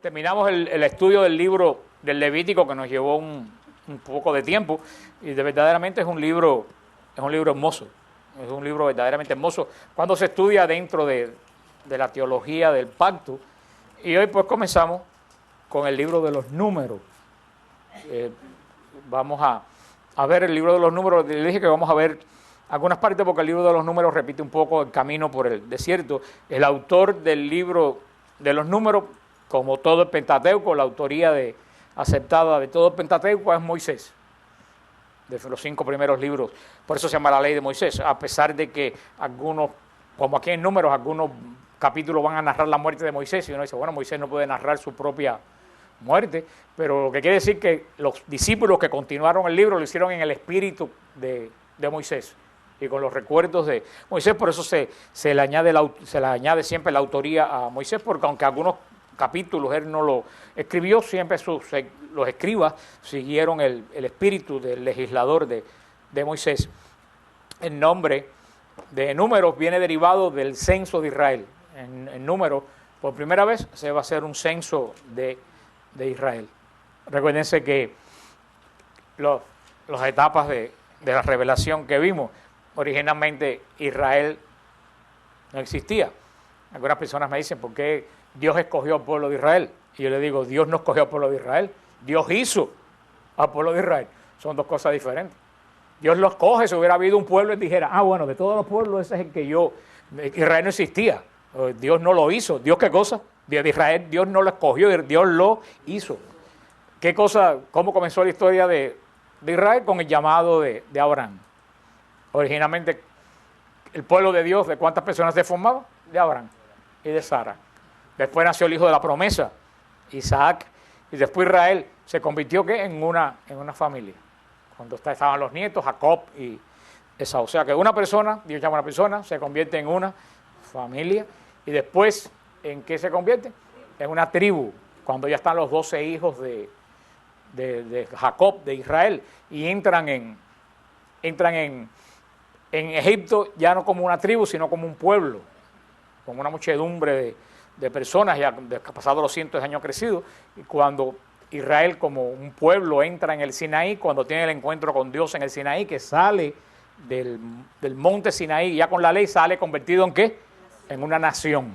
terminamos el estudio del libro del Levítico, que nos llevó un poco de tiempo, y verdaderamente es un libro hermoso, es un libro verdaderamente hermoso cuando se estudia dentro de la teología del pacto. Y hoy pues comenzamos con el libro de los números. Vamos a ver el libro de los números. Le dije que vamos a ver algunas partes porque el libro de los números repite un poco el camino por el desierto. El autor del libro de los números, como todo el Pentateuco, la autoría aceptada de todo el Pentateuco es Moisés, de los 5 primeros libros. Por eso se llama la ley de Moisés, a pesar de que algunos, como aquí en Números, algunos capítulos van a narrar la muerte de Moisés, y uno dice, bueno, Moisés no puede narrar su propia muerte, pero lo que quiere decir que los discípulos que continuaron el libro lo hicieron en el espíritu de Moisés y con los recuerdos de Moisés. Por eso se le añade siempre la autoría a Moisés, porque aunque algunos capítulos él no lo escribió, siempre los escribas siguieron el espíritu del legislador de Moisés. El nombre de Números viene derivado del censo de Israel. En Números, por primera vez, se va a hacer un censo de Israel. Recuérdense que las etapas de la revelación que vimos, originalmente Israel no existía. Algunas personas me dicen, ¿por qué Dios escogió al pueblo de Israel? Y yo le digo, Dios no escogió al pueblo de Israel, Dios hizo al pueblo de Israel. Son dos cosas diferentes. Dios los coge. Si hubiera habido un pueblo y dijera, bueno, de todos los pueblos ese es el que Israel no existía. Dios no lo hizo. ¿Dios qué cosa? De Israel, Dios no lo escogió, Dios lo hizo. ¿Qué cosa? ¿Cómo comenzó la historia de Israel? Con el llamado de Abraham. Originalmente, el pueblo de Dios, ¿de cuántas personas se formaba? De Abraham y de Sara. Después nació el hijo de la promesa, Isaac, y después Israel se convirtió ¿qué? En una familia. Cuando estaban los nietos, Jacob y Esaú. O sea que una persona, Dios llama a una persona, se convierte en una familia, y después, ¿en qué se convierte? En una tribu, cuando ya están los 12 hijos de Jacob, de Israel, y entran en Egipto ya no como una tribu, sino como un pueblo, con una muchedumbre de personas, ya pasados los cientos de años crecidos. Y cuando Israel como un pueblo entra en el Sinaí, cuando tiene el encuentro con Dios en el Sinaí, que sale del monte Sinaí, ya con la ley sale convertido ¿en qué? En una nación.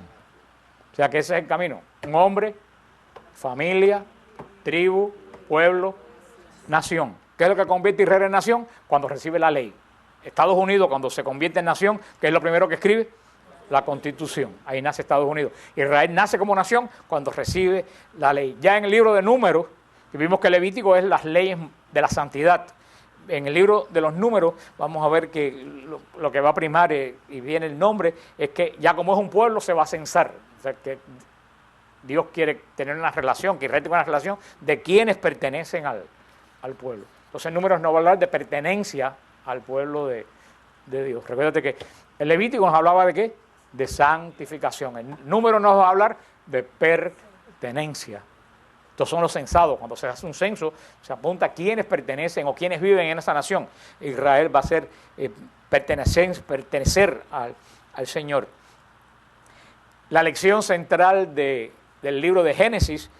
O sea que ese es el camino. Un hombre, familia, tribu, pueblo, nación. ¿Qué es lo que convierte a Israel en nación? Cuando recibe la ley. Estados Unidos, cuando se convierte en nación, ¿qué es lo primero que escribe? La Constitución. Ahí nace Estados Unidos. Israel nace como nación cuando recibe la ley. Ya en el libro de Números, vimos que Levítico es las leyes de la santidad. En el libro de los Números vamos a ver que lo que va a primar, y viene el nombre, es que ya como es un pueblo se va a censar. O sea, que Dios quiere tener una relación, que Israel tenga una relación de quienes pertenecen al pueblo. Entonces en Números no va a hablar de pertenencia al pueblo de Dios. Recuérdate que el Levítico nos hablaba de ¿qué? De santificación. El Número nos va a hablar de pertenencia. Estos son los censados. Cuando se hace un censo, se apunta a quiénes pertenecen o quiénes viven en esa nación. Israel va a ser pertenecer al Señor. La lección central del libro de Génesis,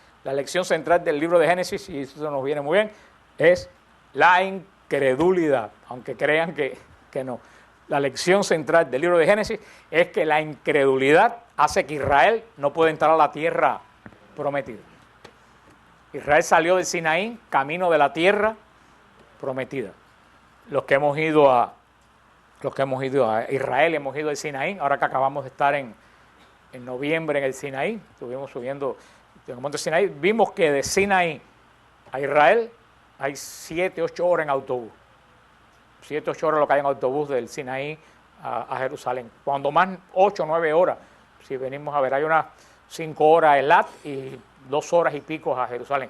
y eso nos viene muy bien, es la incredulidad, aunque crean que no. La lección central del libro de Génesis es que la incredulidad hace que Israel no pueda entrar a la tierra prometida. Israel salió del Sinaí, camino de la tierra prometida. Los que hemos ido a Israel, hemos ido al Sinaí, ahora que acabamos de estar en noviembre en el Sinaí, estuvimos subiendo en el monte Sinaí, vimos que de Sinaí a Israel hay 7-8 horas en autobús. 7-8 horas lo que hay en autobús del Sinaí a Jerusalén. Cuando más 8-9 horas, si venimos a ver, hay unas 5 horas a Elat y 2 horas y pico a Jerusalén.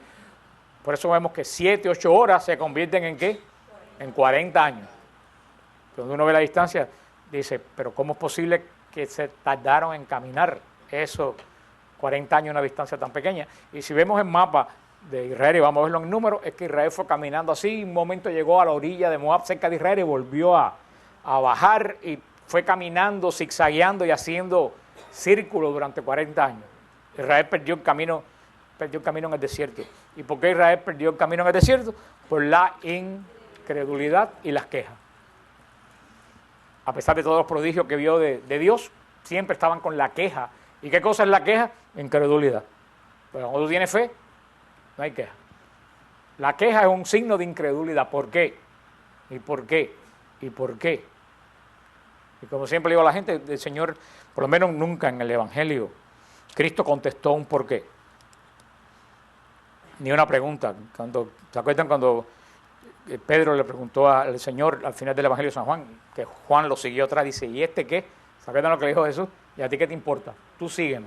Por eso vemos que 7-8 horas se convierten en ¿qué? En 40 años. Cuando uno ve la distancia, dice, pero ¿cómo es posible que se tardaron en caminar esos 40 años en una distancia tan pequeña? Y si vemos el mapa de Israel, y vamos a verlo en números, es que Israel fue caminando así, un momento llegó a la orilla de Moab, cerca de Israel, y volvió a bajar, y fue caminando, zigzagueando y haciendo círculos durante 40 años. Israel perdió el camino perdió el camino en el desierto. ¿Y por qué Israel perdió el camino en el desierto? Por la incredulidad y las quejas. A pesar de todos los prodigios que vio de Dios, siempre estaban con la queja. ¿Y qué cosa es la queja? Incredulidad. Pero cuando tú tienes fe, no hay queja. La queja es un signo de incredulidad. ¿Por qué? ¿Y por qué? ¿Y por qué? Y como siempre le digo a la gente, el Señor, por lo menos nunca en el Evangelio, Cristo contestó un por qué. Ni una pregunta. ¿Se acuerdan cuando Pedro le preguntó al Señor al final del Evangelio de San Juan, que Juan lo siguió atrás, dice, ¿y este qué? ¿Se acuerdan lo que le dijo Jesús? ¿Y a ti qué te importa? Tú sígueme.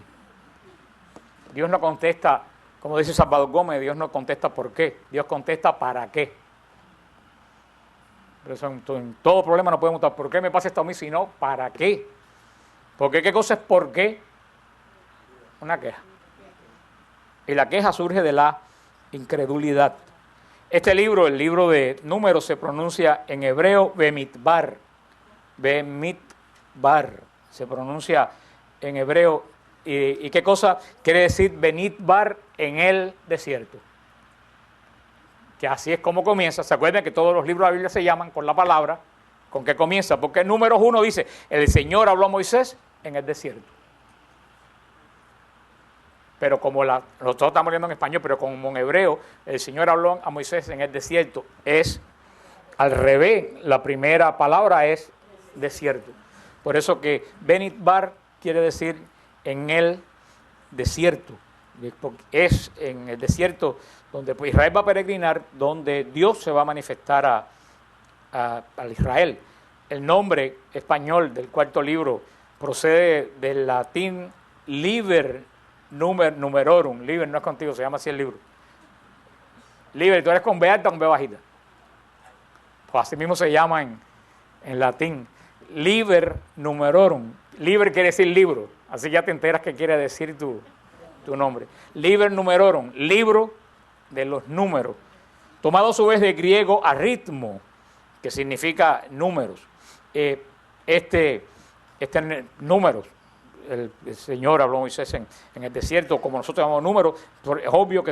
Dios no contesta, como dice Salvador Gómez, Dios no contesta por qué, Dios contesta para qué. Por eso en todo problema no podemos estar, ¿por qué me pasa esto a mí? Sino, ¿para qué? Porque ¿qué cosa es por qué? Una queja. Y la queja surge de la incredulidad. Este libro, el libro de Números, se pronuncia en hebreo Bemidbar. Bemidbar. Se pronuncia en hebreo. ¿Y qué cosa quiere decir Bemidbar? En el desierto. Que así es como comienza. ¿Se acuerdan que todos los libros de la Biblia se llaman con la palabra? ¿Con qué comienza? Porque en Números 1 dice, el Señor habló a Moisés en el desierto. Pero como nosotros estamos leyendo en español, pero como en hebreo, el Señor habló a Moisés en el desierto, es al revés, la primera palabra es desierto. Por eso que Bemidbar quiere decir en el desierto. Es en el desierto donde pues, Israel va a peregrinar, donde Dios se va a manifestar al Israel. El nombre español del cuarto libro procede del latín liber numerorum. Liber no es contigo, se llama así el libro. Liber, tú eres con B alta o con B bajita. Pues así mismo se llama en latín. Liber numerorum. Liber quiere decir libro, así ya te enteras qué quiere decir tu nombre. Liber numerorum, libro de los números. Tomado a su vez de griego aritmo, que significa números. Números. El Señor habló a Moisés en el desierto, como nosotros llamamos números, es obvio que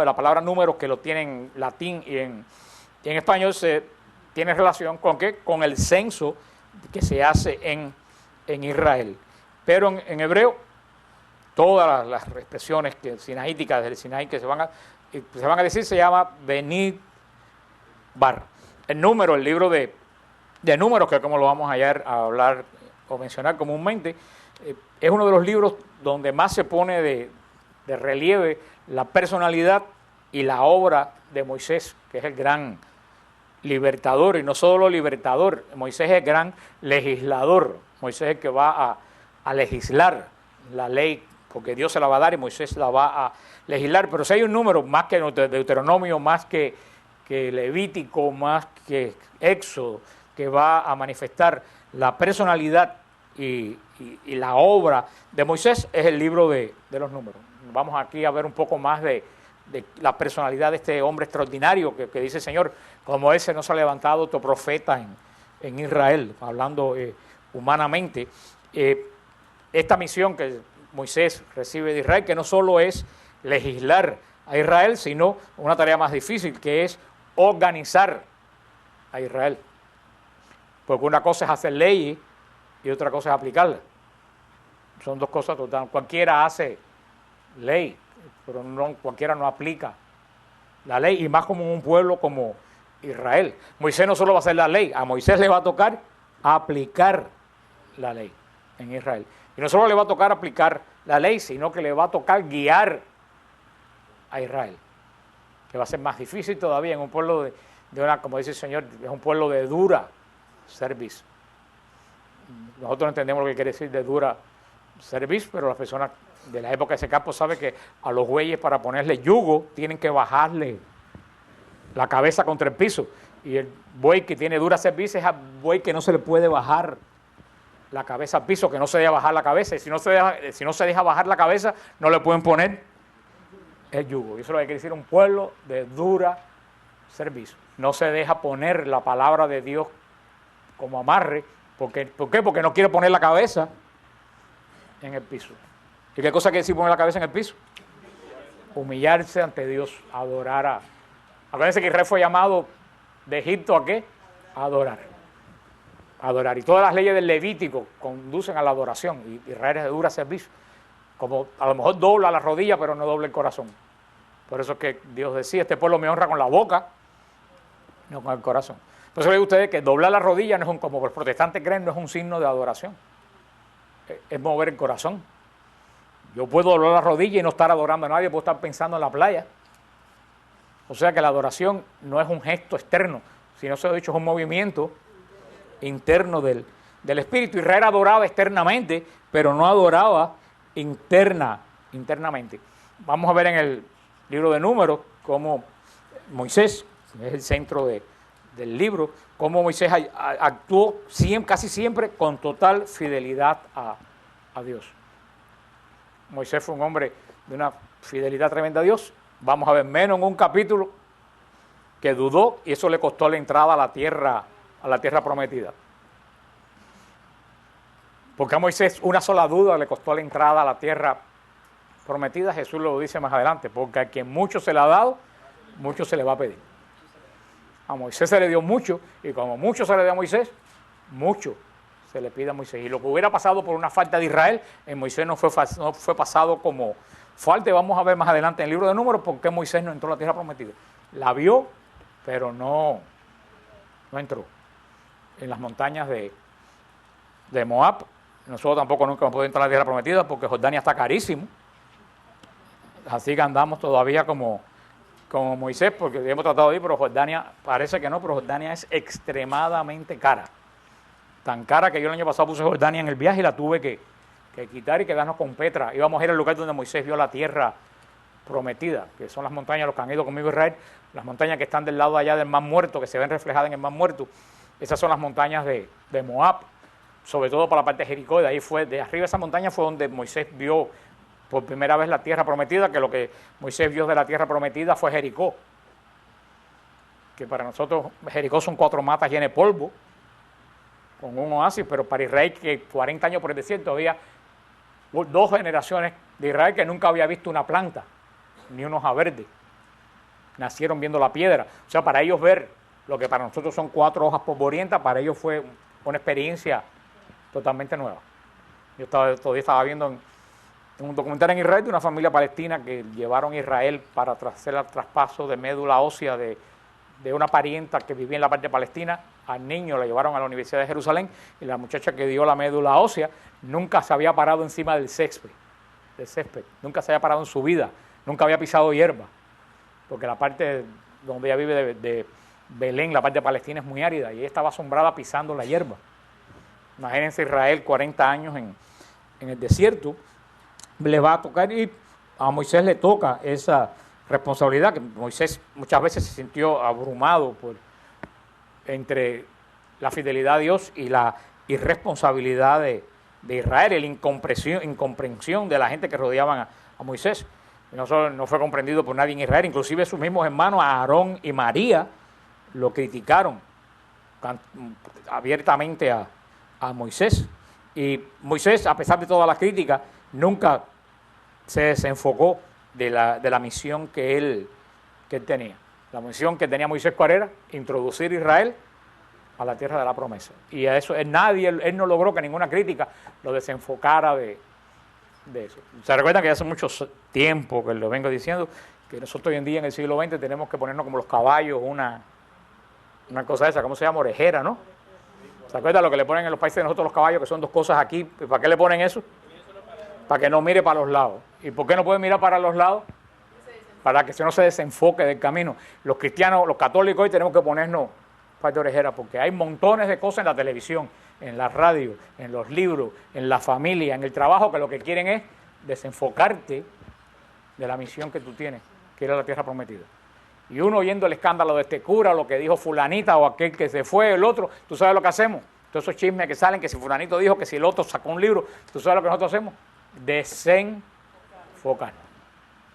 la palabra números, que lo tienen en latín y en español, tiene relación con ¿qué? Con el censo que se hace en Israel. Pero en hebreo, todas las expresiones sinaíticas del Sinaí que se van a decir se llama Bemidbar. El número, el libro de números, que como lo vamos a hablar o mencionar comúnmente, es uno de los libros donde más se pone de relieve la personalidad y la obra de Moisés, que es el gran libertador, y no solo libertador, Moisés es el gran legislador. Moisés es el que va a legislar la ley, porque Dios se la va a dar y Moisés la va a legislar. Pero si hay un número, más que Deuteronomio, más que Levítico, más que Éxodo, que va a manifestar la personalidad y la obra de Moisés, es el libro de los números. Vamos aquí a ver un poco más de la personalidad de este hombre extraordinario que dice el Señor, como ese no se ha levantado otro profeta en Israel, hablando humanamente. Esta misión que Moisés recibe de Israel, que no solo es legislar a Israel, sino una tarea más difícil, que es organizar a Israel. Porque una cosa es hacer leyes y otra cosa es aplicarlas. Son dos cosas totalmente. Cualquiera hace ley, pero cualquiera no aplica la ley, y más como un pueblo como Israel. Moisés no solo va a hacer la ley, a Moisés le va a tocar aplicar la ley en Israel. Y no solo le va a tocar aplicar la ley, sino que le va a tocar guiar a Israel, que va a ser más difícil todavía en un pueblo como dice el Señor, es un pueblo de dura cerviz. Nosotros no entendemos lo que quiere decir de dura cerviz, pero las personas de la época de ese campo saben que a los bueyes, para ponerle yugo, tienen que bajarle la cabeza contra el piso. Y el buey que tiene dura cerviz es el buey que no se le puede bajar la cabeza al piso, que no se deja bajar la cabeza. Y si no se deja bajar la cabeza, no le pueden poner el yugo. Y eso es lo que quiere decir un pueblo de dura cerviz. No se deja poner la palabra de Dios como amarre. ¿Por qué? Porque no quiere poner la cabeza en el piso. ¿Y qué cosa quiere decir poner la cabeza en el piso? humillarse ante Dios, adorar a... Acuérdense que Israel fue llamado de Egipto ¿a qué? A adorar. Adorar. Y todas las leyes del Levítico conducen a la adoración. Y Israel es de dura servicio. Como a lo mejor dobla la rodilla, pero no dobla el corazón. Por eso es que Dios decía, este pueblo me honra con la boca, no con el corazón. Entonces le digo a ustedes que doblar la rodilla, no es como los protestantes creen, no es un signo de adoración. Es mover el corazón. Yo puedo doblar la rodilla y no estar adorando a nadie, puedo estar pensando en la playa. O sea que la adoración no es un gesto externo, sino, se lo he dicho, es un movimiento interno del espíritu. Israel adoraba externamente, pero no adoraba internamente. Vamos a ver en el libro de Números cómo Moisés, que es el centro del libro, cómo Moisés actuó casi siempre con total fidelidad a Dios. Moisés fue un hombre de una fidelidad tremenda a Dios. Vamos a ver menos en un capítulo que dudó y eso le costó la entrada a la tierra prometida. Porque a Moisés una sola duda le costó la entrada a la tierra prometida. Jesús lo dice más adelante, porque a quien mucho se le ha dado, mucho se le va a pedir. A Moisés se le dio mucho, y como mucho se le dio a Moisés, mucho se le pide a Moisés. Y lo que hubiera pasado por una falta de Israel, en Moisés no fue pasado como falta. Y vamos a ver más adelante en el libro de Números por qué Moisés no entró a la tierra prometida. La vio, pero no entró. En las montañas de Moab, nosotros tampoco nunca hemos podido entrar a la tierra prometida porque Jordania está carísimo. Así que andamos todavía como Moisés, porque hemos tratado de ir, pero Jordania, parece que no, pero Jordania es extremadamente cara. Tan cara que yo el año pasado puse Jordania en el viaje y la tuve que quitar y quedarnos con Petra. Íbamos a ir al lugar donde Moisés vio la tierra prometida, que son las montañas, los que han ido conmigo a Israel, las montañas que están del lado allá del Mar Muerto, que se ven reflejadas en el Mar Muerto. Esas son las montañas de Moab, sobre todo para la parte de Jericó. De arriba de esa montaña fue donde Moisés vio por primera vez la tierra prometida, que lo que Moisés vio de la tierra prometida fue Jericó. Que para nosotros Jericó son 4 matas llenas de polvo, con un oasis, pero para Israel, que 40 años por el desierto, había 2 generaciones de Israel que nunca había visto una planta, ni una hoja verde. Nacieron viendo la piedra. O sea, para ellos ver lo que para nosotros son 4 hojas polvorientas, para ellos fue una experiencia totalmente nueva. Yo todavía estaba viendo en un documental en Israel de una familia palestina que llevaron a Israel para hacer el traspaso de médula ósea de una parienta que vivía en la parte palestina. Al niño la llevaron a la Universidad de Jerusalén y la muchacha que dio la médula ósea nunca se había parado encima del césped, nunca se había parado en su vida, nunca había pisado hierba, porque la parte donde ella vive de Belén, la parte palestina, es muy árida y ella estaba asombrada pisando la hierba. Imagínense Israel 40 años en el desierto, le va a tocar y a Moisés le toca esa responsabilidad, que Moisés muchas veces se sintió abrumado entre la fidelidad a Dios y la irresponsabilidad de Israel, la incomprensión de la gente que rodeaban a Moisés. No fue comprendido por nadie en Israel, inclusive sus mismos hermanos Aarón y María lo criticaron abiertamente a Moisés. Y Moisés, a pesar de todas las críticas, nunca se desenfocó de la misión que él tenía. La misión que tenía Moisés, ¿cuál era? Introducir a Israel a la tierra de la promesa. Y a eso él no logró que ninguna crítica lo desenfocara de eso. Se recuerdan que hace mucho tiempo que lo vengo diciendo, que nosotros hoy en día en el siglo XX tenemos que ponernos como los caballos una cosa esa, ¿cómo se llama? Orejera, ¿no? ¿Se acuerdan lo que le ponen en los países de nosotros los caballos, que son 2 cosas aquí? ¿Para qué le ponen eso? Para que no mire para los lados. ¿Y por qué no puede mirar para los lados? Para que no se desenfoque del camino. Los cristianos, los católicos hoy tenemos que ponernos par de orejeras, porque hay montones de cosas en la televisión, en la radio, en los libros, en la familia, en el trabajo, que lo que quieren es desenfocarte de la misión que tú tienes, que era la tierra prometida. Y uno oyendo el escándalo de este cura, lo que dijo fulanita o aquel que se fue, el otro, ¿tú sabes lo que hacemos? Todos esos chismes que salen, que si fulanito dijo, que si el otro sacó un libro, ¿tú sabes lo que nosotros hacemos? Desenfocarnos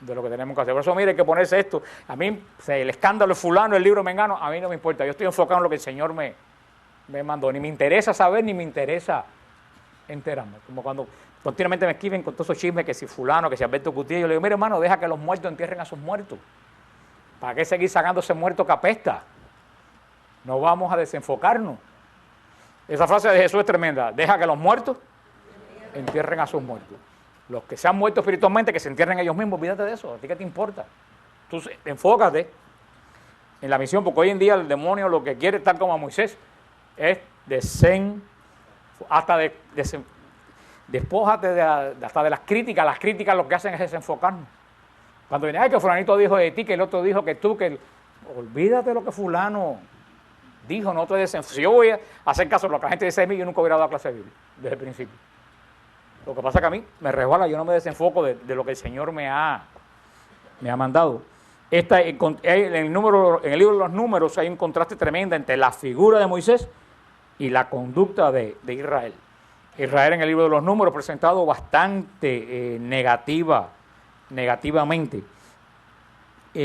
de lo que tenemos que hacer. Por eso, mire, hay que ponerse esto. A mí, el escándalo es fulano, el libro mengano, a mí no me importa. Yo estoy enfocado en lo que el Señor me mandó. Ni me interesa saber, ni me interesa enterarme. Como cuando continuamente me escriben con todos esos chismes, que si fulano, que si Alberto Gutiérrez, yo le digo, mire hermano, deja que los muertos entierren a sus muertos. ¿Para qué seguir sacando ese muerto que apesta? No vamos a desenfocarnos. Esa frase de Jesús es tremenda, deja que los muertos entierren a sus muertos. Los que se han muerto espiritualmente, que se entierren ellos mismos, olvídate de eso, ¿a ti qué te importa? Tú enfócate en la misión, porque hoy en día el demonio lo que quiere, tal como a Moisés, es despójate hasta de las críticas lo que hacen es desenfocarnos. Cuando viene, ay, que fulanito dijo de ti, que el otro dijo que tú, olvídate de lo que fulano dijo, no te desenfoques. Si yo voy a hacer caso de lo que la gente dice de mí, yo nunca hubiera dado clase de Biblia, desde el principio. Lo que pasa es que a mí me resbala, yo no me desenfoco de lo que el Señor me ha mandado. En el libro de los Números hay un contraste tremendo entre la figura de Moisés y la conducta de Israel. Israel en el libro de los Números presentado bastante negativamente.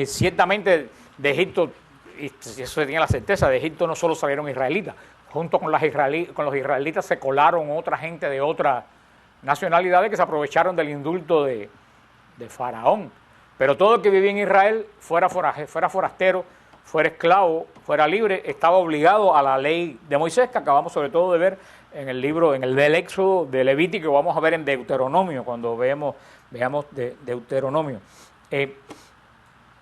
Ciertamente de Egipto, y eso se tiene la certeza, de Egipto no solo salieron israelitas, junto con los israelitas se colaron otra gente de otras nacionalidades que se aprovecharon del indulto de Faraón. Pero todo el que vivía en Israel, fuera forastero, fuera esclavo, fuera libre, estaba obligado a la ley de Moisés, que acabamos sobre todo de ver en el libro, en el del Éxodo, de Levítico, vamos a ver en Deuteronomio, cuando veamos de Deuteronomio.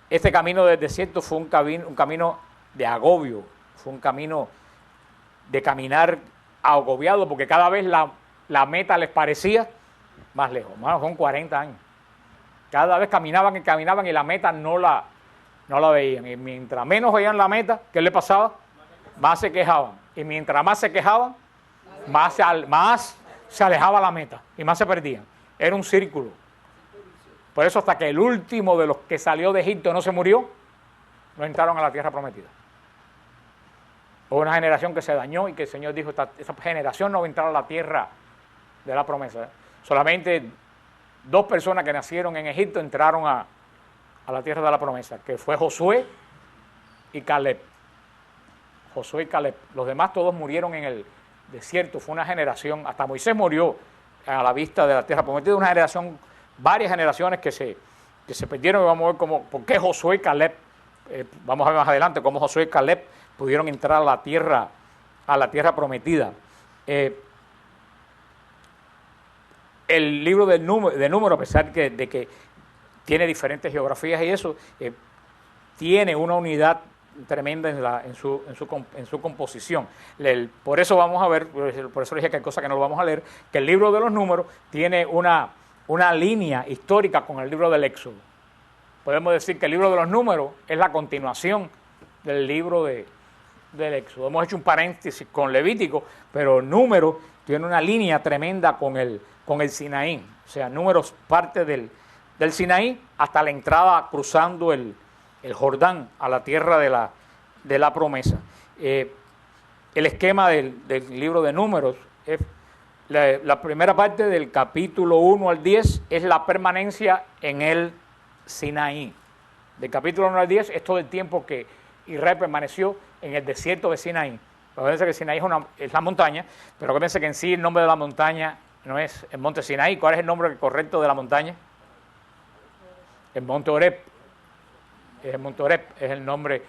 Este camino del desierto fue un camino de agobio, fue un camino de caminar agobiado, porque cada vez la meta les parecía más lejos. Son 40 años. Cada vez caminaban y la meta no la veían. Y mientras menos veían la meta, ¿qué le pasaba? Más se quejaban. Y mientras más se quejaban, más se alejaba la meta y más se perdían. Era un círculo. Por eso hasta que el último de los que salió de Egipto no se murió, no entraron a la tierra prometida. Hubo una generación que se dañó y que el Señor dijo, esa generación no va a entrar a la tierra de la promesa. Solamente 2 personas que nacieron en Egipto entraron a la tierra de la promesa, que fue Josué y Caleb. Josué y Caleb. Los demás todos murieron en el desierto. Fue una generación, hasta Moisés murió a la vista de la tierra prometida, una generación, varias generaciones que se perdieron, y vamos a ver por qué Josué y Caleb, vamos a ver más adelante cómo Josué y Caleb pudieron entrar a la tierra prometida. El libro de Números, a pesar de que tiene diferentes geografías y eso, tiene una unidad tremenda en su composición. Por eso vamos a ver, por eso dije que hay cosas que no lo vamos a leer, que el libro de los Números tiene una línea histórica con el libro del Éxodo. Podemos decir que el libro de los Números es la continuación del libro del Éxodo. Hemos hecho un paréntesis con Levítico, pero Números tiene una línea tremenda con el Sinaí. O sea, Números parte del Sinaí hasta la entrada cruzando el Jordán a la tierra de la promesa. El esquema del libro de Números es la primera parte del capítulo 1 al 10 es la permanencia en el Sinaí. Del capítulo 1 al 10 es todo el tiempo que Israel permaneció en el desierto de Sinaí. Acuérdense que Sinaí es la montaña, pero acuérdense que en sí el nombre de la montaña no es el monte Sinaí. ¿Cuál es el nombre correcto de la montaña? El monte Horeb. El monte Horeb es el nombre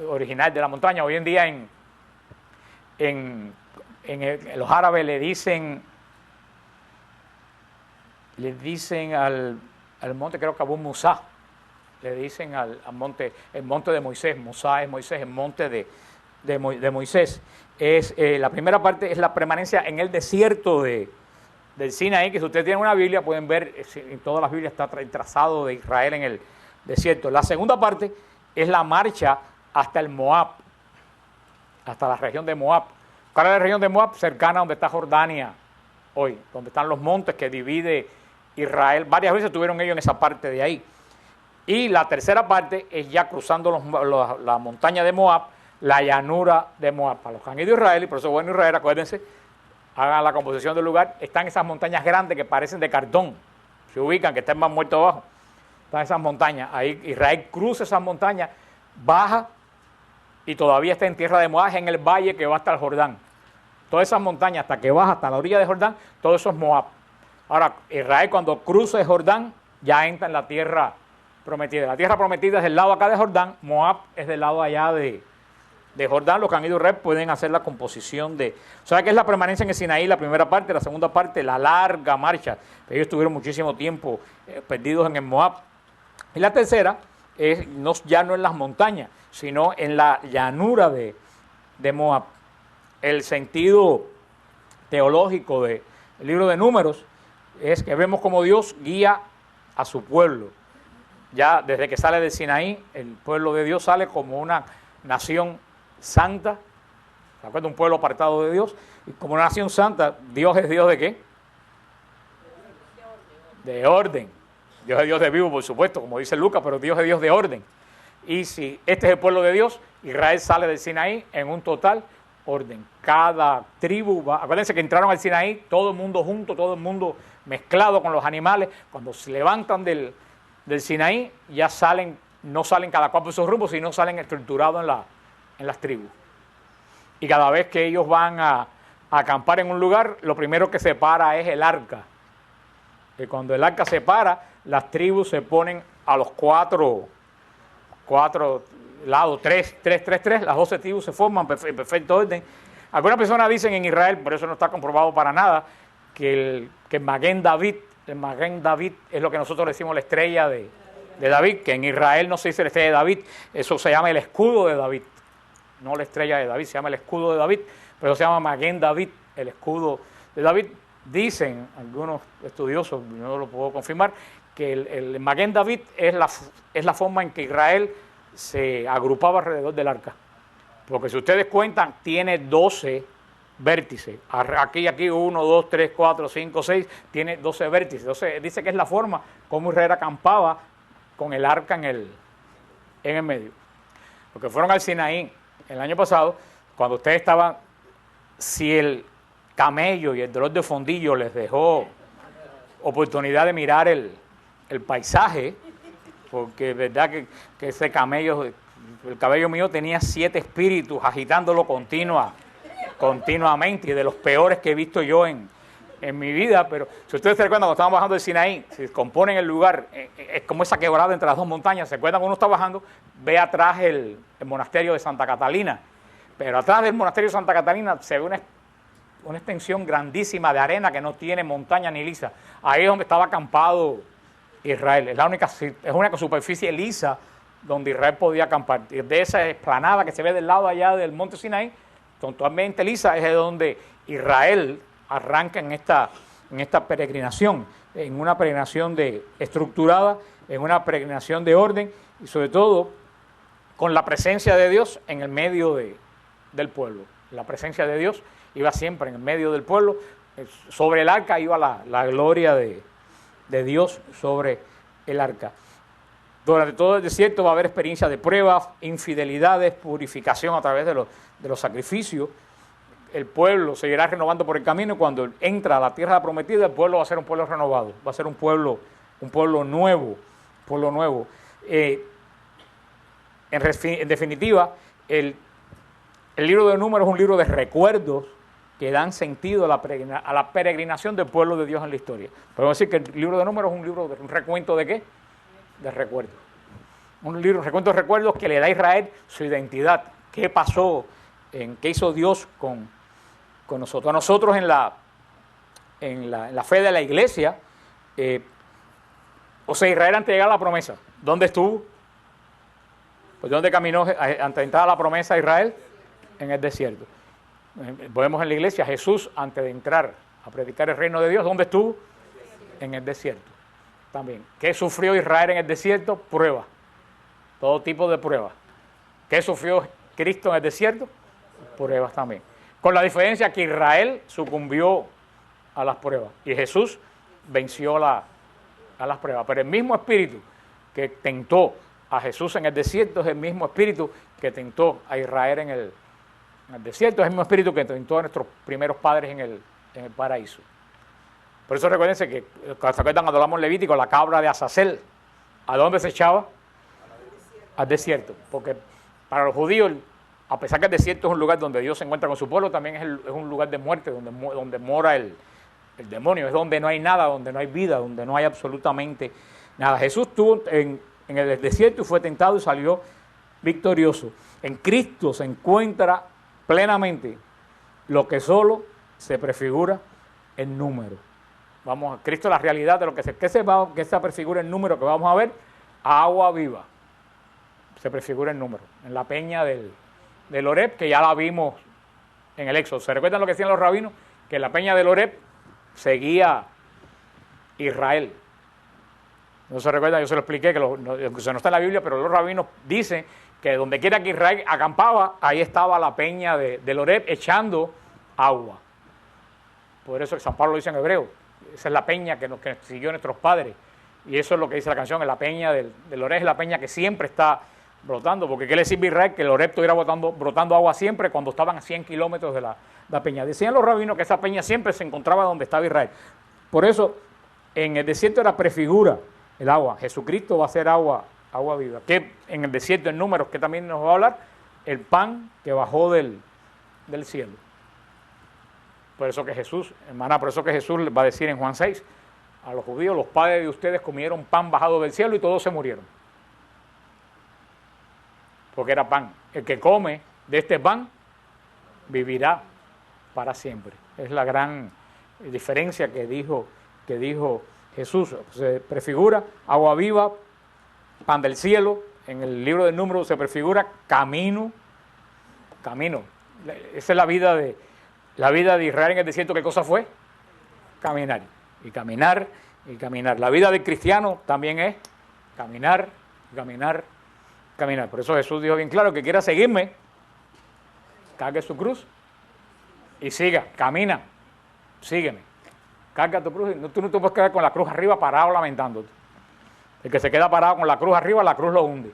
original de la montaña. Hoy en día los árabes le dicen al monte, creo que Abu Musa, le dicen al monte, el monte de Moisés. Musa es Moisés, el monte de Moisés. La primera parte es la permanencia en el desierto del Sinaí, que si ustedes tienen una Biblia pueden ver, en todas las Biblias está el trazado de Israel en el desierto. La segunda parte es la marcha hasta el Moab, hasta la región de Moab. ¿Cuál es la región de Moab? Cercana a donde está Jordania hoy, donde están los montes que divide Israel. Varias veces estuvieron ellos en esa parte de ahí. Y la tercera parte es ya cruzando la montaña de Moab, la llanura de Moab. Para los que han ido a Israel, y por eso bueno Israel, acuérdense, hagan la composición del lugar, están esas montañas grandes que parecen de cartón, se ubican, que están más muertos abajo. Están esas montañas, ahí Israel cruza esas montañas, baja y todavía está en tierra de Moab, en el valle que va hasta el Jordán. todas esas montañas hasta que baja hasta la orilla de Jordán, todo eso es Moab. Ahora, Israel cuando cruza el Jordán, ya entra en la tierra prometida. La tierra prometida es del lado acá de Jordán, Moab es del lado allá de Jordán. Los que han ido a Israel pueden hacer la composición de... O sea, que es la permanencia en el Sinaí, la primera parte, la segunda parte, la larga marcha. Ellos estuvieron muchísimo tiempo perdidos en el Moab. Y la tercera es ya no en las montañas, sino en la llanura de Moab. El sentido teológico del libro de Números es que vemos cómo Dios guía a su pueblo. Ya desde que sale del Sinaí, el pueblo de Dios sale como una nación santa, ¿se acuerdan? Un pueblo apartado de Dios, y como una nación santa, Dios es Dios de ¿qué? De orden. Dios es Dios de vivo, por supuesto, como dice Lucas, pero Dios es Dios de orden. Y si este es el pueblo de Dios, Israel sale del Sinaí en un total orden. Cada tribu va, acuérdense que entraron al Sinaí, todo el mundo junto, todo el mundo mezclado con los animales. Cuando se levantan del Sinaí, ya salen, no salen cada cual por sus rumbos, sino salen estructurados en las tribus. Y cada vez que ellos van a acampar en un lugar, lo primero que se para es el arca. Y cuando el arca se para, las tribus se ponen a los cuatro lados, tres, las 12 tribus se forman en perfecto orden. Algunas personas dicen en Israel, pero eso no está comprobado para nada, que el Maguen David es lo que nosotros decimos la estrella de David, que en Israel no se dice la estrella de David, eso se llama el escudo de David, no la estrella de David, se llama el escudo de David, pero se llama Maguen David, el escudo de David. Dicen algunos estudiosos, no lo puedo confirmar, que el Maguen David es la forma en que Israel se agrupaba alrededor del arca. Porque si ustedes cuentan, tiene 12 vértices. Aquí, 1, 2, 3, 4, 5, 6, tiene 12 vértices. Entonces dice que es la forma como Israel acampaba con el arca en el medio. Porque fueron al Sinaí el año pasado, cuando ustedes estaban, si el camello y el dolor de fondillo les dejó oportunidad de mirar el paisaje, porque es verdad que ese camello, el cabello mío tenía 7 espíritus agitándolo continuamente, y de los peores que he visto yo en mi vida. Pero si ustedes se recuerdan, cuando estábamos bajando del Sinaí, si componen el lugar, es como esa quebrada entre las dos montañas. Se acuerdan, cuando uno está bajando, ve atrás el monasterio de Santa Catalina, pero atrás del monasterio de Santa Catalina se ve una extensión grandísima de arena que no tiene montaña ni lisa. Ahí es donde estaba acampado Israel. Es la única superficie lisa donde Israel podía acampar. Y de esa explanada que se ve del lado allá del monte Sinaí, totalmente lisa, es de donde Israel arranca en esta peregrinación, en una peregrinación estructurada, en una peregrinación de orden, y sobre todo con la presencia de Dios en el medio del pueblo. La presencia de Dios iba siempre en el medio del pueblo. Sobre el arca iba la gloria de Dios sobre el arca. Durante todo el desierto va a haber experiencias de pruebas, infidelidades, purificación a través de los sacrificios. El pueblo seguirá renovando por el camino. Cuando entra a la tierra prometida, el pueblo va a ser un pueblo renovado, va a ser un pueblo nuevo. En definitiva, el libro de Números es un libro de recuerdos que dan sentido a la peregrinación del pueblo de Dios en la historia. Podemos decir que el libro de Números es un recuento ¿de qué? De recuerdos. Un recuento de recuerdos que le da a Israel su identidad. ¿Qué pasó? ¿Qué hizo Dios con nosotros? A nosotros en la fe de la iglesia, Israel antes de llegar a la promesa, ¿dónde estuvo? Pues ¿dónde caminó antes de entrar a la promesa Israel? En el desierto. Vemos en la iglesia Jesús antes de entrar a predicar el reino de Dios, ¿dónde estuvo? En el desierto también. ¿Qué sufrió Israel en el desierto? Pruebas, todo tipo de pruebas. ¿Qué sufrió Cristo en el desierto? Pruebas también. Con la diferencia que Israel sucumbió a las pruebas y Jesús venció a las pruebas. Pero el mismo espíritu que tentó a Jesús en el desierto es el mismo espíritu que tentó a Israel en el desierto, es el mismo espíritu que tentó a nuestros primeros padres en el paraíso. Por eso recuérdense que, ¿se acuerdan cuando hablamos en Levítico? La cabra de Azazel, ¿a dónde se echaba? Al desierto. Porque para los judíos a pesar que el desierto es un lugar donde Dios se encuentra con su pueblo, también es un lugar de muerte, donde mora el demonio, es donde no hay nada, donde no hay vida, donde no hay absolutamente nada. Jesús estuvo en el desierto y fue tentado y salió victorioso. En Cristo se encuentra plenamente lo que solo se prefigura en número. Vamos a Cristo, la realidad de lo que se prefigura en número que vamos a ver, agua viva. Se prefigura en número, en la peña del Horeb, que ya la vimos en el Éxodo. ¿Se recuerdan lo que decían los rabinos? Que en la peña del Horeb seguía Israel. No se recuerdan, yo se lo expliqué, que no está en la Biblia, pero los rabinos dicen que donde quiera que Israel acampaba, ahí estaba la peña del Horeb echando agua. Por eso San Pablo dice en hebreo, esa es la peña que siguió nuestros padres. Y eso es lo que dice la canción, en la peña del Horeb es la peña que siempre está brotando, porque ¿qué le sirve a Israel que el Horeb estuviera brotando agua siempre cuando estaban a 100 kilómetros de la peña? Decían los rabinos que esa peña siempre se encontraba donde estaba Israel. Por eso en el desierto era prefigura el agua. Jesucristo va a ser agua viva. Que en el desierto, en Números, que también nos va a hablar, el pan que bajó del cielo. Por eso que Jesús le va a decir en Juan 6, a los judíos, los padres de ustedes comieron pan bajado del cielo y todos se murieron. Porque era pan. El que come de este pan vivirá para siempre. Es la gran diferencia que dijo Jesús. Se prefigura agua viva, pan del cielo. En el libro del Número se prefigura camino. Esa es la vida de Israel en el desierto. ¿Qué cosa fue? Caminar. Y caminar. La vida del cristiano también es caminar. Por eso Jesús dijo bien claro: que quiera seguirme, cargue su cruz y siga, camina, sígueme. Carga tu cruz. Tú no te puedes quedar con la cruz arriba parado lamentándote. El que se queda parado con la cruz arriba, la cruz lo hunde.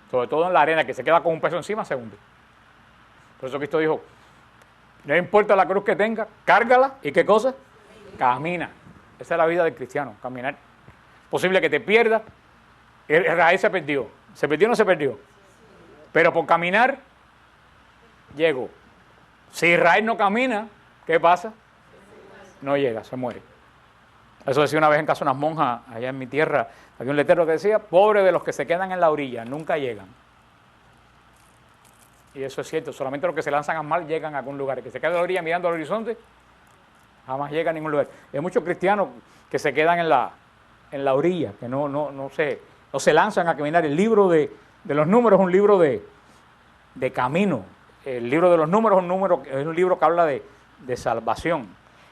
Sobre todo en la arena, el que se queda con un peso encima se hunde. Por eso Cristo dijo: no importa la cruz que tenga, cárgala y ¿qué cosa? Camina. Esa es la vida del cristiano, caminar. Posible que te pierdas. Israel se perdió. ¿Se perdió o no se perdió? Pero por caminar, llegó. Si Israel no camina, ¿qué pasa? No llega, se muere. Eso decía una vez en casa unas monjas, allá en mi tierra, había un letrero que decía: pobre de los que se quedan en la orilla, nunca llegan. Y eso es cierto, solamente los que se lanzan al mar llegan a algún lugar. El que se queda en la orilla mirando al horizonte, jamás llega a ningún lugar. Hay muchos cristianos que se quedan en la orilla, que no se lanzan a caminar. El libro de los Números es un libro de camino. El libro de los Números es un libro que habla de salvación.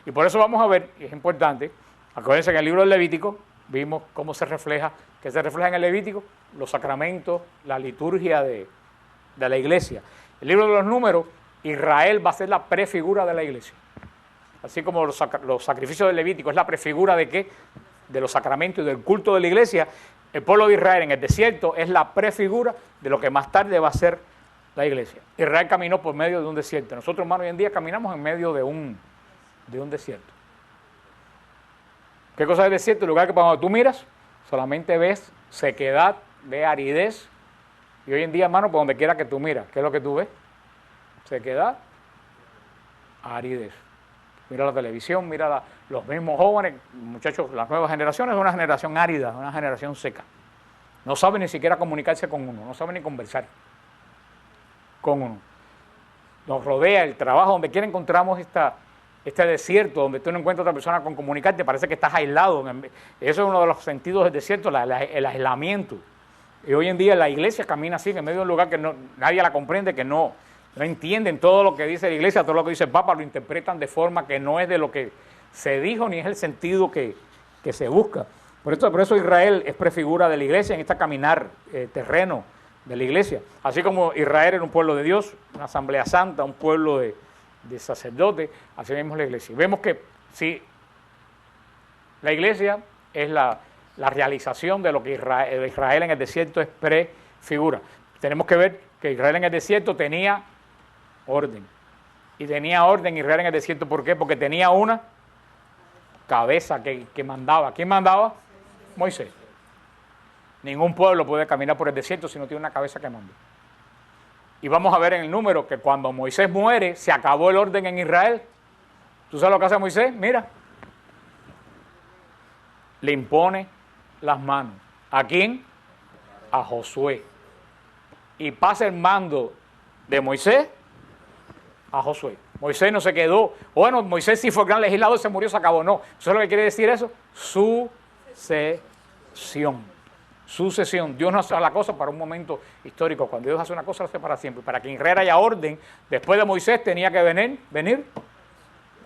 Y por eso vamos a ver, y es importante, acuérdense que en el libro del Levítico vimos cómo se refleja en el Levítico: los sacramentos, la liturgia de la iglesia. El libro de los Números, Israel va a ser la prefigura de la iglesia. Así como los sacrificios del Levítico es la prefigura de ¿qué? De los sacramentos y del culto de la iglesia. El pueblo de Israel en el desierto es la prefigura de lo que más tarde va a ser la iglesia. Israel caminó por medio de un desierto. Nosotros, hermanos, hoy en día caminamos en medio de un desierto. ¿Qué cosa es el desierto? El lugar que cuando tú miras solamente ves sequedad, ves aridez. Y hoy en día, hermano, por donde quiera que tú miras, ¿qué es lo que tú ves? Sequedad, aridez. Mira la televisión, mira los mismos jóvenes, muchachos, las nuevas generaciones, es una generación árida, una generación seca. No saben ni siquiera comunicarse con uno, no saben ni conversar con uno. Nos rodea el trabajo, donde quiera encontramos este desierto, donde tú no encuentras a otra persona con comunicarte, parece que estás aislado. Eso es uno de los sentidos del desierto, el aislamiento. Y hoy en día la iglesia camina así, en medio de un lugar que nadie la comprende, que no entienden todo lo que dice la iglesia, todo lo que dice el Papa, lo interpretan de forma que no es de lo que se dijo ni es el sentido que se busca. Por eso Israel es prefigura de la iglesia en este caminar terreno de la iglesia. Así como Israel era un pueblo de Dios, una asamblea santa, un pueblo de sacerdotes, así mismo la iglesia. Y vemos que si la iglesia es la realización de lo que Israel en el desierto es prefigura. Tenemos que ver que Israel en el desierto tenía orden. Y tenía orden Israel en el desierto, ¿por qué? Porque tenía una cabeza que mandaba. ¿Quién mandaba? Moisés. Ningún pueblo puede caminar por el desierto si no tiene una cabeza que mande. Y vamos a ver en el número que cuando Moisés muere, se acabó el orden en Israel. ¿Tú sabes lo que hace Moisés? Mira, le impone las manos. ¿A quién? A Josué. Y pasa el mando de Moisés a Josué. Moisés no se quedó. Bueno, Moisés sí fue gran legislador, se murió, se acabó. No. ¿Sabes lo que quiere decir eso? Sucesión. Sucesión. Dios no hace la cosa para un momento histórico. Cuando Dios hace una cosa, lo hace para siempre. Para que en Israel haya orden, después de Moisés tenía que venir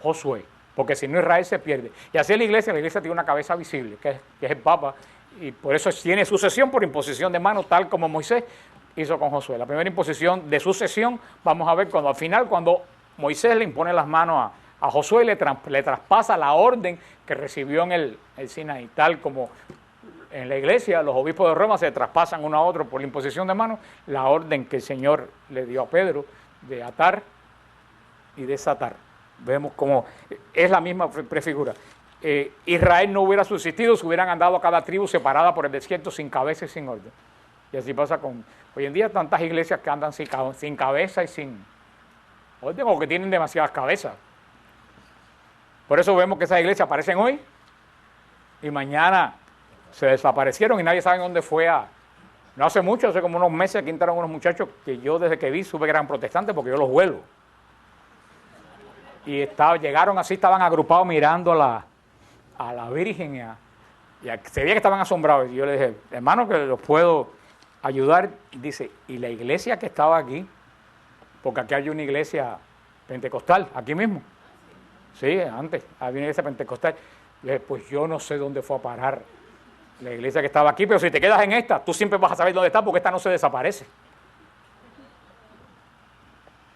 Josué. Porque si no, Israel se pierde. Y así es la iglesia tiene una cabeza visible, que es el Papa, y por eso tiene sucesión por imposición de manos, tal como Moisés hizo con Josué. La primera imposición de sucesión, vamos a ver cuando al final, cuando Moisés le impone las manos a Josué, le traspasa la orden que recibió en el Sinaí, tal como en la iglesia los obispos de Roma se traspasan uno a otro por la imposición de manos, la orden que el Señor le dio a Pedro de atar y desatar. Vemos cómo es la misma prefigura. Israel no hubiera subsistido si hubieran andado a cada tribu separada por el desierto sin cabeza y sin orden. Y así pasa con hoy en día tantas iglesias que andan sin cabeza y sin orden, o que tienen demasiadas cabezas. Por eso vemos que esas iglesias aparecen hoy y mañana se desaparecieron y nadie sabe dónde fue No hace mucho, hace como unos meses, aquí entraron unos muchachos que yo desde que vi supe que eran protestantes porque yo los vuelo. Y llegaron así, estaban agrupados mirando a la Virgen y se veía que estaban asombrados. Y yo le dije, hermano, que los puedo ayudar. Y dice, ¿y la iglesia que estaba aquí? Porque aquí hay una iglesia pentecostal, aquí mismo. Sí, antes había una iglesia pentecostal. Y le dije, pues yo no sé dónde fue a parar la iglesia que estaba aquí, pero si te quedas en esta, tú siempre vas a saber dónde está porque esta no se desaparece.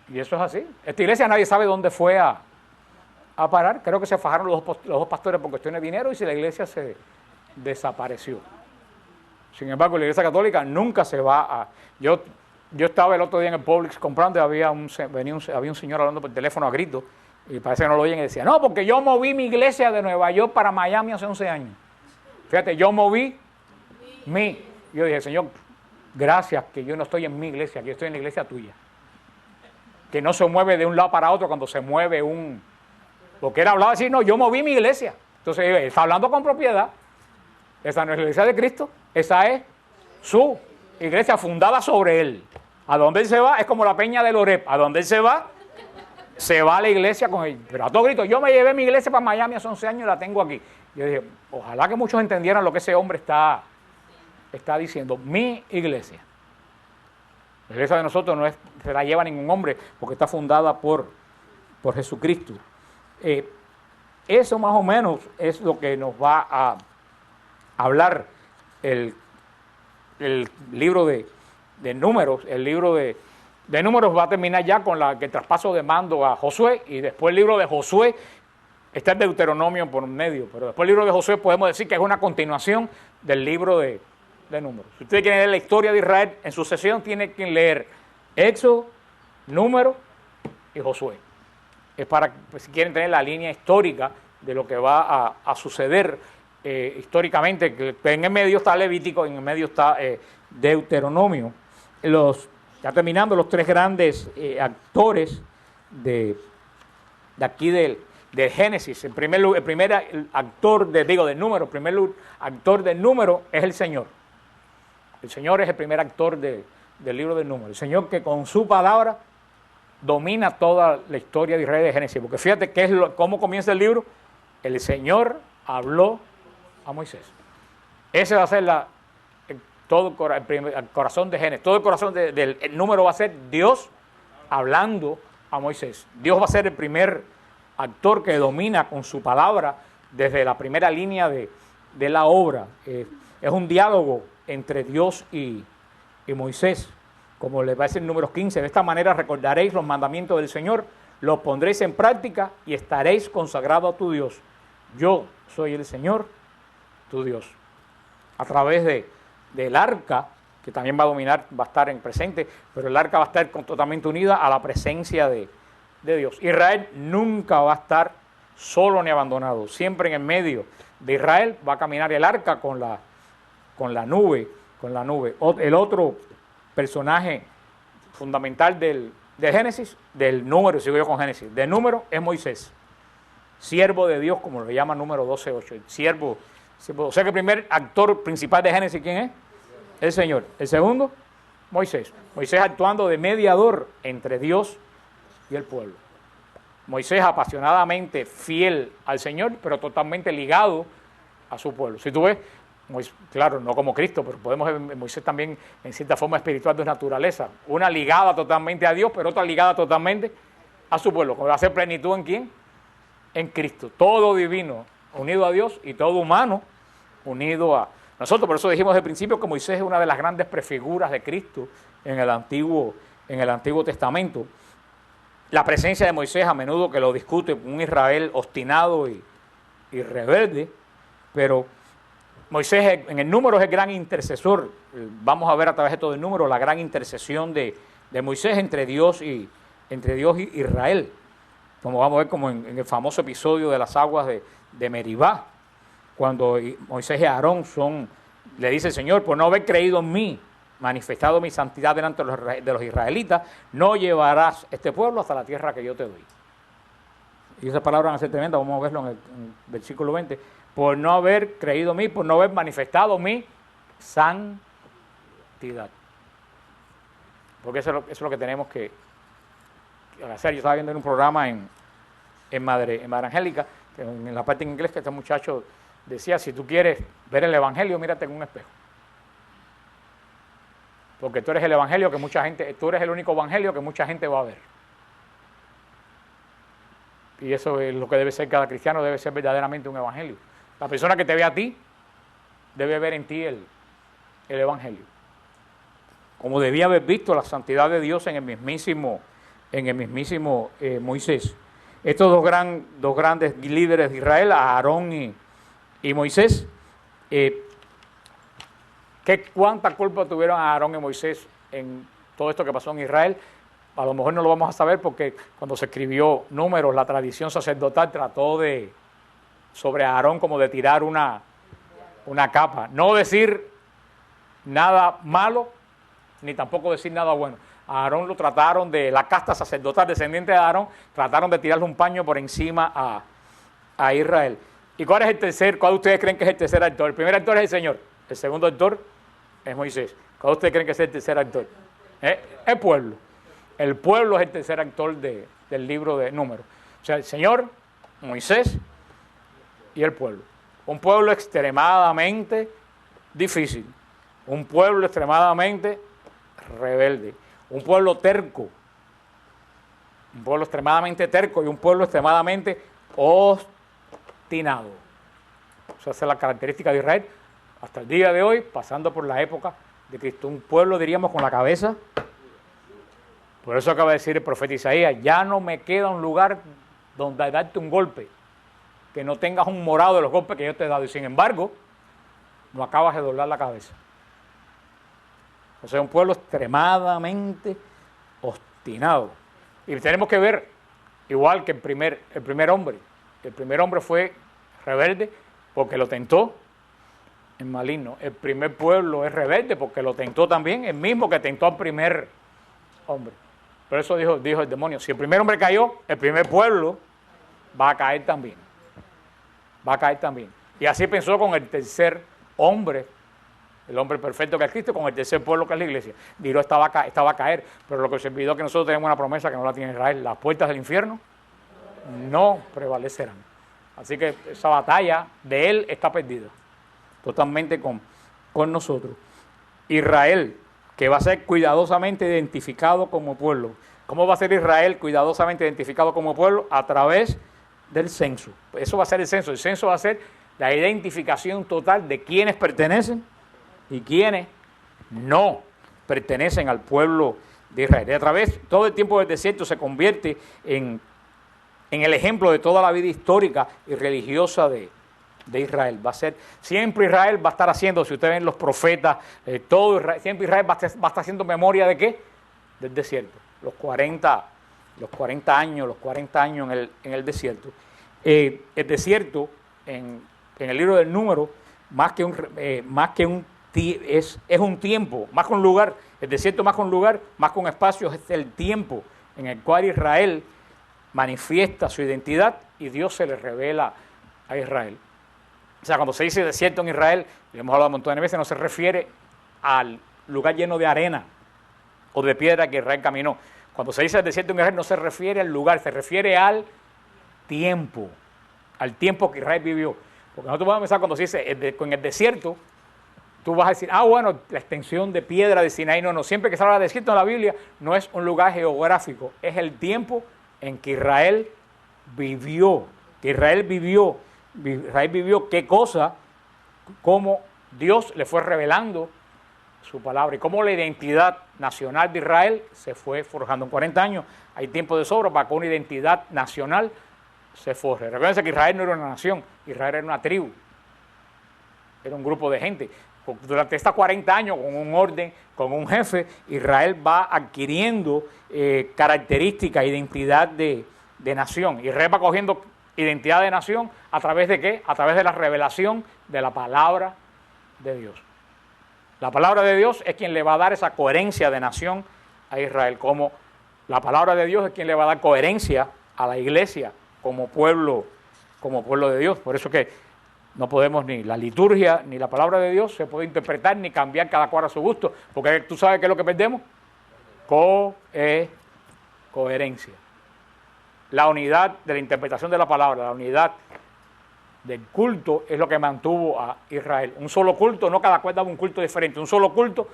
Y eso es así. Esta iglesia nadie sabe dónde fue a parar. Creo que se fajaron los dos pastores por cuestiones de dinero y si la iglesia se desapareció. Sin embargo, la iglesia católica nunca se va a... Yo estaba el otro día en el Publix comprando y había un señor hablando por teléfono a gritos y parece que no lo oyen y decía, no, porque yo moví mi iglesia de Nueva York para Miami hace 11 años. Fíjate, yo moví Yo dije, Señor, gracias que yo no estoy en mi iglesia, que yo estoy en la iglesia tuya. Que no se mueve de un lado para otro cuando se mueve Porque él hablaba así, no, yo moví mi iglesia. Entonces, él está hablando con propiedad. Esa no es la iglesia de Cristo, esa es su iglesia fundada sobre él. A donde él se va es como la peña del Oreb. A donde él se va a la iglesia con él. Pero a todo grito, yo me llevé mi iglesia para Miami hace 11 años y la tengo aquí. Yo dije, ojalá que muchos entendieran lo que ese hombre está diciendo. Mi iglesia. La iglesia de nosotros no se la lleva ningún hombre porque está fundada por Jesucristo. Eso más o menos es lo que nos va a hablar el libro de Números. El libro de Números va a terminar ya con el traspaso de mando a Josué y después el libro de Josué está el Deuteronomio por medio, pero después el libro de Josué podemos decir que es una continuación del libro de Números. Si usted quiere leer la historia de Israel en sucesión, tiene que leer Éxodo, Números y Josué. Es para, pues, si quieren tener la línea histórica de lo que va a suceder históricamente, que en el medio está Levítico, en el medio está Deuteronomio. Ya terminando, los tres grandes actores de aquí del Génesis. El primer actor del número, el primer actor del número es el Señor. El Señor es el primer actor del libro del Número. El Señor que con su palabra domina toda la historia de Israel de Génesis. Porque fíjate cómo comienza el libro. El Señor habló a Moisés. Ese va a ser el corazón de Génesis. Todo el corazón del Número va a ser Dios hablando a Moisés. Dios va a ser el primer actor que domina con su palabra desde la primera línea de la obra. Es un diálogo entre Dios y Moisés, como le va a decir en Números 15. De esta manera recordaréis los mandamientos del Señor, los pondréis en práctica y estaréis consagrados a tu Dios. Yo soy el Señor, tu Dios. A través del arca, que también va a estar en presente, pero el arca va a estar totalmente unida a la presencia de Dios. Israel nunca va a estar solo ni abandonado. Siempre en el medio de Israel va a caminar el arca con la nube. El otro personaje fundamental del Génesis, del número, sigo yo con Génesis, del número es Moisés, siervo de Dios, como lo llama número 12:8, el siervo. O sea que el primer actor principal de Génesis, ¿quién es? El Señor. El segundo, Moisés. Moisés actuando de mediador entre Dios y el pueblo. Moisés apasionadamente fiel al Señor, pero totalmente ligado a su pueblo. Si tú ves, claro, no como Cristo, pero podemos ver Moisés también en cierta forma espiritual de naturaleza. Una ligada totalmente a Dios, pero otra ligada totalmente a su pueblo. ¿Cómo va a ser plenitud en quién? En Cristo. Todo divino unido a Dios y todo humano unido a nosotros. Por eso dijimos desde el principio que Moisés es una de las grandes prefiguras de Cristo en el Antiguo Testamento. La presencia de Moisés a menudo que lo discute un Israel obstinado y rebelde, pero Moisés en el número es el gran intercesor. Vamos a ver a través de todo el número la gran intercesión de Moisés entre Dios y Israel. Como vamos a ver como en el famoso episodio de las aguas de Meribá, cuando Moisés y Aarón le dice el Señor, por no haber creído en mí, manifestado mi santidad delante de los israelitas, no llevarás este pueblo hasta la tierra que yo te doy. Y esas palabras van a ser tremendas, vamos a verlo en el versículo 20. Por no haber creído en mí, por no haber manifestado mi santidad. Porque eso es lo que tenemos que hacer. Yo estaba viendo en un programa en Madre Angélica, en la parte en inglés, que este muchacho decía, si tú quieres ver el Evangelio, mírate en un espejo. Porque tú eres el Evangelio que tú eres el único Evangelio que mucha gente va a ver. Y eso es lo que debe ser cada cristiano, debe ser verdaderamente un Evangelio. La persona que te ve a ti, debe ver en ti el Evangelio. Como debía haber visto la santidad de Dios en el mismísimo Moisés. Estos dos grandes líderes de Israel, Aarón y Moisés, ¿cuánta culpa tuvieron Aarón y Moisés en todo esto que pasó en Israel? A lo mejor no lo vamos a saber porque cuando se escribió Números, la tradición sacerdotal trató sobre Aarón como de tirar una capa. No decir nada malo, ni tampoco decir nada bueno. A Aarón lo trataron de la casta sacerdotal descendiente de Aarón, trataron de tirarle un paño por encima a Israel. ¿Y cuál de ustedes creen que es el tercer actor? El primer actor es el Señor, el segundo actor es Moisés. ¿Cuál de ustedes creen que es el tercer actor? El pueblo. El pueblo es el tercer actor del libro de Números. O sea, el Señor, Moisés y el pueblo. Un pueblo extremadamente difícil, un pueblo extremadamente rebelde, un pueblo terco, un pueblo extremadamente terco y un pueblo extremadamente obstinado. O sea, esa es la característica de Israel hasta el día de hoy, pasando por la época de Cristo. Un pueblo, diríamos, con la cabeza. Por eso acaba de decir el profeta Isaías, ya no me queda un lugar donde darte un golpe, que no tengas un morado de los golpes que yo te he dado. Y sin embargo, no acabas de doblar la cabeza. O sea, un pueblo extremadamente obstinado. Y tenemos que ver, igual que el primer hombre. El primer hombre fue rebelde porque lo tentó el maligno. El primer pueblo es rebelde porque lo tentó también el mismo que tentó al primer hombre. Por eso dijo el demonio, si el primer hombre cayó, el primer pueblo va a caer también. Va a caer también. Y así pensó con el tercer hombre, el hombre perfecto que es Cristo, con el tercer pueblo que es la iglesia. Dios estaba a caer, pero lo que se olvidó es que nosotros tenemos una promesa que no la tiene Israel. Las puertas del infierno no prevalecerán. Así que esa batalla de él está perdida, totalmente con nosotros. Israel, que va a ser cuidadosamente identificado como pueblo. ¿Cómo va a ser Israel cuidadosamente identificado como pueblo? A través del censo. Eso va a ser el censo. El censo va a ser la identificación total de quienes pertenecen y quienes no pertenecen al pueblo de Israel. Y a través, todo el tiempo del desierto se convierte en el ejemplo de toda la vida histórica y religiosa de Israel. Va a ser, siempre Israel va a estar haciendo, si ustedes ven los profetas, siempre Israel va a estar haciendo memoria de ¿qué? Del desierto. Los 40 años en el desierto. El desierto, en el libro del Número, más que un es un tiempo, más que un lugar, el desierto más que un lugar, más que un espacio, es el tiempo en el cual Israel manifiesta su identidad y Dios se le revela a Israel. O sea, cuando se dice desierto en Israel, lo hemos hablado un montón de veces, no se refiere al lugar lleno de arena o de piedra que Israel caminó. Cuando se dice desierto en Israel no se refiere al lugar, se refiere al tiempo que Israel vivió. Porque nosotros vamos a pensar cuando se dice en el desierto, tú vas a decir, bueno, la extensión de piedra de Sinaí. No, siempre que se habla de desierto en la Biblia no es un lugar geográfico, es el tiempo en que Israel vivió. Israel vivió qué cosa, cómo Dios le fue revelando su palabra y cómo la identidad nacional de Israel se fue forjando. En 40 años hay tiempo de sobra para que una identidad nacional se forje. Recuerden que Israel no era una nación, Israel era una tribu, era un grupo de gente. Durante estos 40 años, con un orden, con un jefe, Israel va adquiriendo características, identidad de nación. Israel va cogiendo identidad de nación a través de ¿qué? A través de la revelación de la palabra de Dios. La palabra de Dios es quien le va a dar esa coherencia de nación a Israel, como la palabra de Dios es quien le va a dar coherencia a la iglesia como pueblo de Dios. Por eso que no podemos ni la liturgia ni la palabra de Dios se puede interpretar ni cambiar cada cual a su gusto, porque tú sabes qué es lo que perdemos, coherencia. La unidad de la interpretación de la palabra, la unidad del culto es lo que mantuvo a Israel. Un solo culto, no cada cual daba un culto diferente, un solo culto,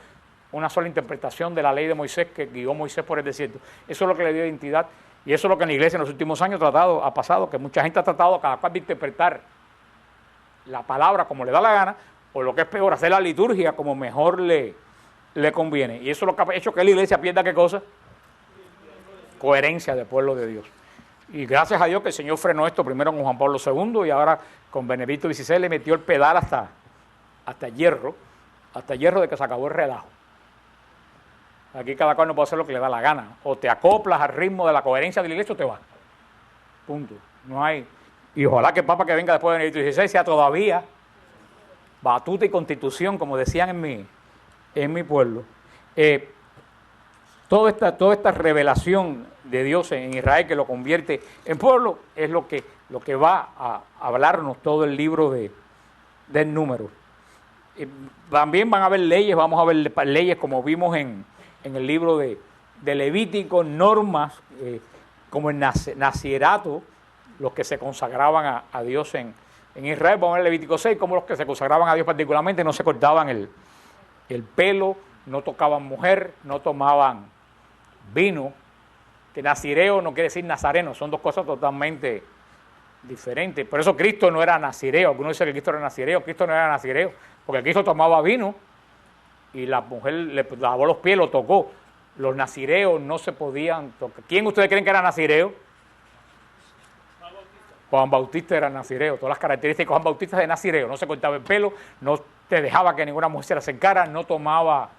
una sola interpretación de la ley de Moisés que guió Moisés por el desierto. Eso es lo que le dio identidad y eso es lo que en la iglesia en los últimos años ha pasado, que mucha gente ha tratado cada cual de interpretar la palabra como le da la gana, o lo que es peor, hacer la liturgia como mejor le conviene. Y eso es lo que ha hecho que la iglesia pierda ¿qué cosa? Coherencia del pueblo de Dios. Y gracias a Dios que el Señor frenó esto primero con Juan Pablo II y ahora con Benedicto XVI le metió el pedal hasta hierro de que se acabó el relajo. Aquí cada cual no puede hacer lo que le da la gana. O te acoplas al ritmo de la coherencia de la iglesia o te vas. Punto. No hay. Y ojalá que el Papa que venga después de Benedicto XVI sea todavía batuta y constitución, como decían en mi pueblo. Toda esta revelación de Dios en Israel que lo convierte en pueblo es lo que va a hablarnos todo el libro del Número. También van a haber leyes, vamos a ver leyes como vimos en el libro de Levítico, normas como el nacirato, los que se consagraban a Dios en Israel. Vamos a ver Levítico 6, como los que se consagraban a Dios particularmente no se cortaban el pelo, no tocaban mujer, no tomaban vino. Que nazireo no quiere decir nazareno, son dos cosas totalmente diferentes. Por eso Cristo no era nazireo. Algunos dicen que Cristo era nazireo. Cristo no era nazireo, porque Cristo tomaba vino y la mujer le lavó los pies, lo tocó. Los nazireos no se podían tocar. ¿Quién ustedes creen que era nazireo? Juan Bautista era nazireo. Todas las características de Juan Bautista de nazireo. No se cortaba el pelo, no te dejaba que ninguna mujer se le acercara, no tomaba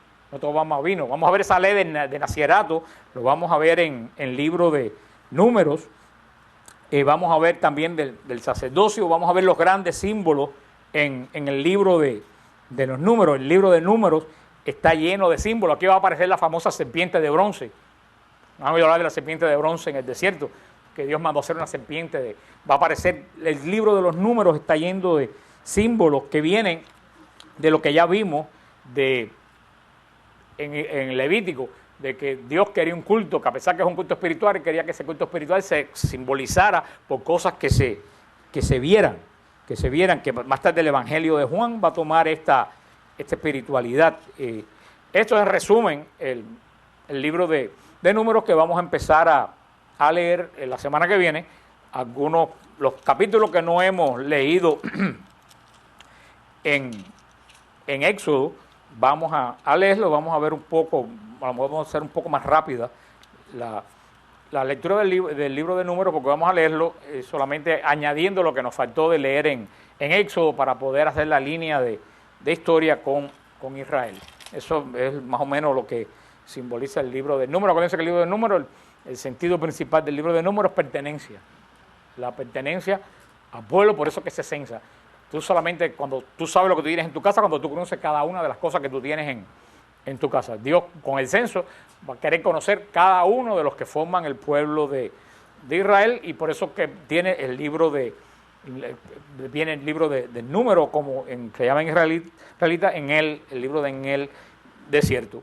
vino. Vamos a ver esa ley de nacirato, lo vamos a ver en el libro de Números. Vamos a ver también del sacerdocio, vamos a ver los grandes símbolos en el libro de los Números. El libro de Números está lleno de símbolos. Aquí va a aparecer la famosa serpiente de bronce. Vamos a hablar de la serpiente de bronce en el desierto, que Dios mandó hacer una serpiente. Va a aparecer, el libro de los Números está lleno de símbolos que vienen de lo que ya vimos en Levítico, de que Dios quería un culto, que a pesar que es un culto espiritual, quería que ese culto espiritual se simbolizara por cosas que se vieran, que más tarde el Evangelio de Juan va a tomar esta espiritualidad. Esto es en resumen el libro de Números que vamos a empezar a leer la semana que viene. Los capítulos que no hemos leído en Éxodo, vamos a leerlo, vamos a ver un poco, vamos a hacer un poco más rápida la lectura del libro de Números, porque vamos a leerlo solamente añadiendo lo que nos faltó de leer en Éxodo para poder hacer la línea de historia con Israel. Eso es más o menos lo que simboliza el libro de Números. Acuérdense que el libro de Números, el sentido principal del libro de Números es pertenencia. La pertenencia al pueblo, por eso que se censa. Tú solamente, cuando tú sabes lo que tú tienes en tu casa, cuando tú conoces cada una de las cosas que tú tienes en tu casa. Dios, con el censo, va a querer conocer cada uno de los que forman el pueblo de Israel, y por eso que tiene el libro viene el libro de número, como se llama en israelita, en el libro de en el desierto.